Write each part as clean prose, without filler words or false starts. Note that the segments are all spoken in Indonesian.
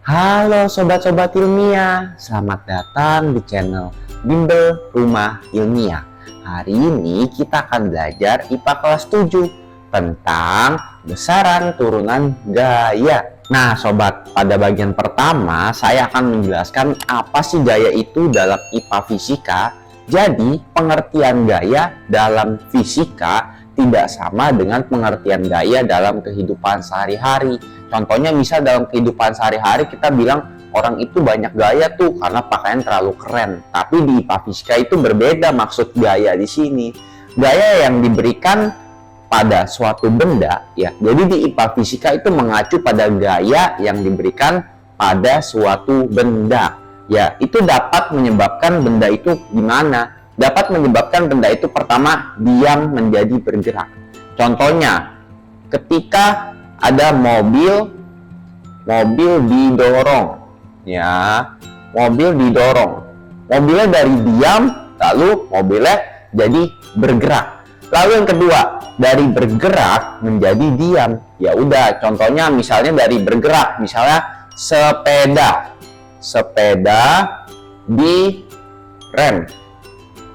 Halo sobat-sobat ilmiah, selamat datang di channel Bimbel Rumah Ilmiah. Hari ini kita akan belajar IPA kelas 7 tentang besaran turunan gaya. Nah sobat, pada bagian pertama saya akan menjelaskan apa sih gaya itu dalam IPA fisika. Jadi pengertian gaya dalam fisika tidak sama dengan pengertian gaya dalam kehidupan sehari-hari. Contohnya misal dalam kehidupan sehari-hari kita bilang orang itu banyak gaya tuh karena pakaian terlalu keren. Tapi di IPA fisika itu berbeda maksud gaya di sini. Gaya yang diberikan pada suatu benda ya. Jadi di IPA fisika itu mengacu pada gaya yang diberikan pada suatu benda. Ya, itu dapat menyebabkan benda itu gimana? Dapat menyebabkan benda itu pertama diam menjadi bergerak. Contohnya ketika ada mobil didorong ya, mobilnya dari diam lalu mobilnya jadi bergerak. Lalu yang kedua, dari bergerak menjadi diam. Ya udah, contohnya misalnya dari bergerak, misalnya sepeda di rem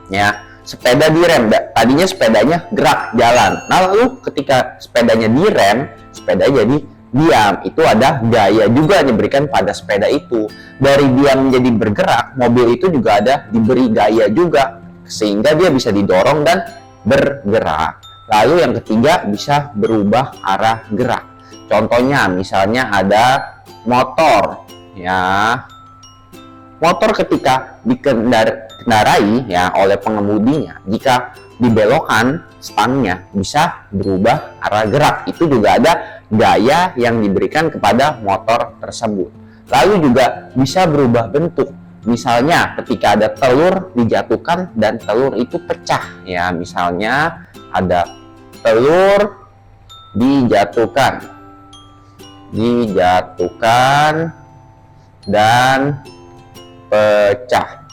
ya, sepeda direm. Tadinya sepedanya gerak jalan, lalu ketika sepedanya direm, sepeda jadi diam. Itu ada gaya juga yang diberikan pada sepeda itu. Dari diam menjadi bergerak, mobil itu juga ada diberi gaya juga sehingga dia bisa didorong dan bergerak. Lalu yang ketiga, bisa berubah arah gerak. Contohnya misalnya ada motor ya. Motor ketika dikendarai ya oleh pengemudinya, jika dibelokkan stangnya bisa berubah arah gerak. Itu juga ada gaya yang diberikan kepada motor tersebut. Lalu juga bisa berubah bentuk. Misalnya ketika ada telur dijatuhkan dan telur itu pecah ya, misalnya ada telur dijatuhkan dan pecah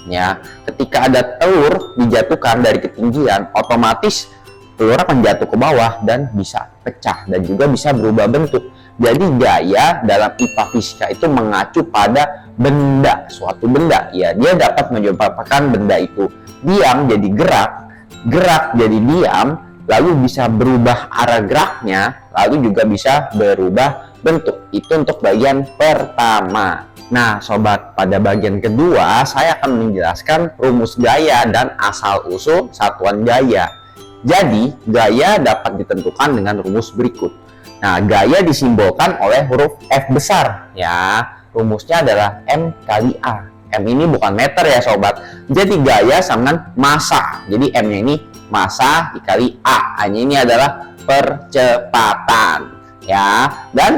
ya. Ketika ada telur dijatuhkan dari ketinggian, otomatis telur akan jatuh ke bawah dan bisa pecah dan juga bisa berubah bentuk. Jadi gaya dalam IPA fisika itu mengacu pada benda, suatu benda ya. Dia dapat menyebabkan benda itu diam jadi gerak, gerak jadi diam, lalu bisa berubah arah geraknya, lalu juga bisa berubah bentuk. Itu untuk bagian pertama. Nah sobat, pada bagian kedua saya akan menjelaskan rumus gaya dan asal-usul satuan gaya. Jadi gaya dapat ditentukan dengan rumus berikut. Nah gaya disimbolkan oleh huruf F besar ya. Rumusnya adalah M kali A. M ini bukan meter ya sobat. Jadi gaya sama dengan massa. Jadi M nya ini massa dikali A. A-nya ini adalah percepatan ya. Dan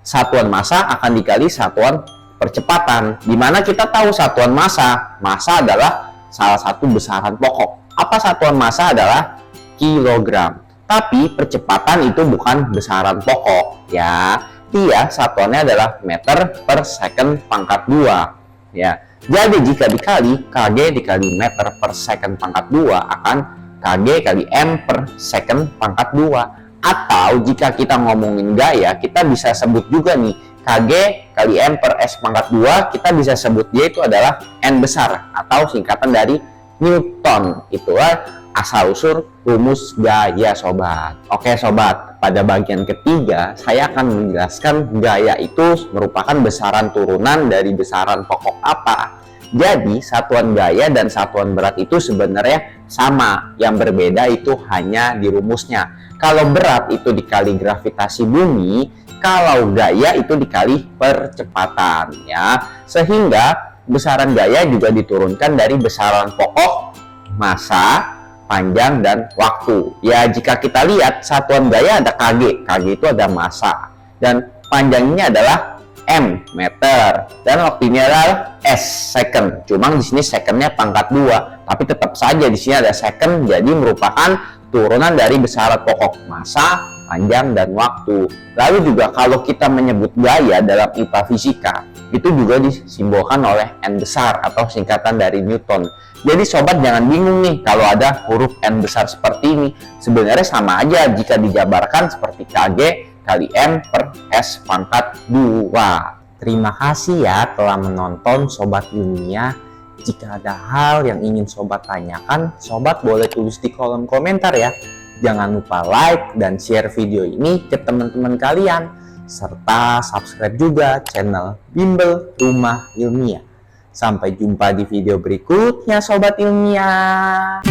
satuan massa akan dikali satuan percepatan. Dimana kita tahu satuan massa adalah salah satu besaran pokok. Apa satuan massa adalah kilogram. Tapi percepatan itu bukan besaran pokok ya. Dia satuannya adalah meter per second pangkat 2 ya. Jadi jika dikali kg dikali meter per second pangkat 2 akan kg kali m per second pangkat 2. Atau jika kita ngomongin gaya, kita bisa sebut juga nih kg kali m per s pangkat 2, kita bisa sebut dia itu adalah n besar atau singkatan dari Newton. Itulah asal-usul rumus gaya sobat. Oke sobat, pada bagian ketiga saya akan menjelaskan gaya itu merupakan besaran turunan dari besaran pokok apa. Jadi satuan gaya dan satuan berat itu sebenarnya sama, yang berbeda itu hanya di rumusnya. Kalau berat itu dikali gravitasi bumi, kalau gaya itu dikali percepatan ya. Sehingga besaran gaya juga diturunkan dari besaran pokok, massa, panjang, dan waktu. Ya jika kita lihat satuan gaya ada kg, kg itu ada massa, dan panjangnya adalah m meter, dan waktunya adalah s second. Cuma di sini secondnya pangkat 2, tapi tetap saja di sini ada second, jadi merupakan turunan dari besaran pokok, massa, panjang, dan waktu. Lalu juga kalau kita menyebut gaya dalam IPA fisika, itu juga disimbolkan oleh N besar atau singkatan dari Newton. Jadi sobat jangan bingung nih kalau ada huruf N besar seperti ini. Sebenarnya sama aja jika dijabarkan seperti KG kali N per S pangkat 2. Terima kasih ya telah menonton Sobat Ilmiah. Jika ada hal yang ingin sobat tanyakan, sobat boleh tulis di kolom komentar ya. Jangan lupa like dan share video ini ke teman-teman kalian, serta subscribe juga channel Bimbel Rumah Ilmiah. Sampai jumpa di video berikutnya Sobat Ilmiah.